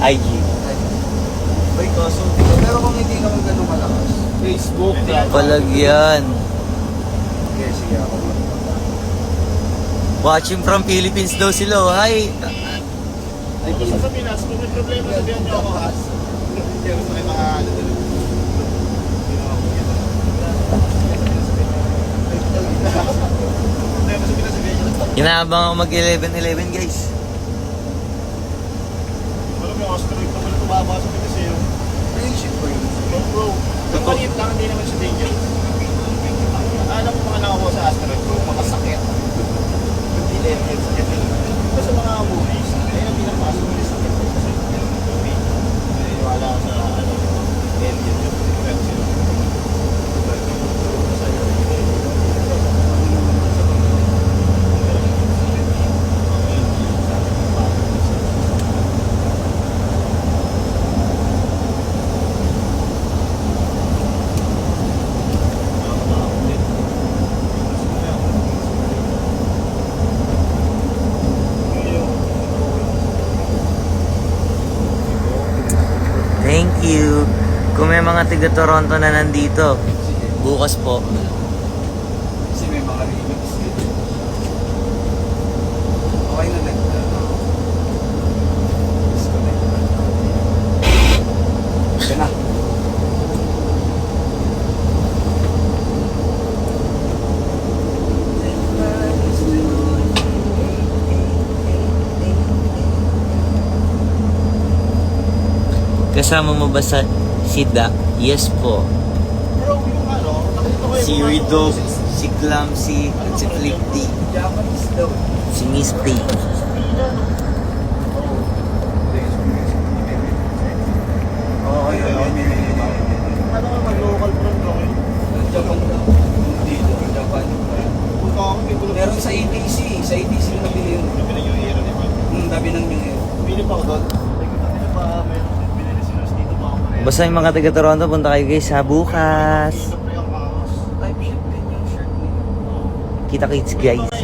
IG. Ay, kaso, pero kung hindi naman ganun malakas, Facebook, Palagyan. okay, sige ako. Watching from Philippines daw sila. Oh. Hi. Ay, Basta sa Pinas, kung may problema sabihan niyo ako ha. Hindi ako sa mga ano doon. Problema sa Pinas sabihan niyo. Inaabang ako mag-11-11 guys. Alam mo yung asteroid naman tumaba sa Pinas eh. friendship ko yun. Bro, ang maliit lang, hindi naman siya dangerous. Alam mo mga nakakuha sa asteroid, bro, makasakit. Hindi dangerous. Pero sa mga movies, ayun ang pinapasok nila sa sakit. Kasi wala sa ano, alien yung friends yun. Thank you. Kung may mga tiga Toronto na nandito, bukas po. Kasi may mga remix din. Okay na disconnect. Yan na. Kasama mo ba sa Sida? Yes po. Pero yung ano, nakita ko yung Si mga- Ridog, si Clumsy, at si Flip D. Japanese daw. Si Miss P. Oo, yun. Ano nga mag-local brand lang eh. Japan daw. Dito, Japan. Punta ako kay Bulog. Meron sa ATC. Sa ATC yung nabili yun. Yung pinag yung hero, di ba? Tabi ng New Year. Bili pa ako doon. Ay, pa meron binili sila dito pa ako pareho. Basta yung mga tiga Toronto, punta kayo guys sa bukas. Dito pa yung ahos. Type shit din yung shirt nila. Kita-kits guys.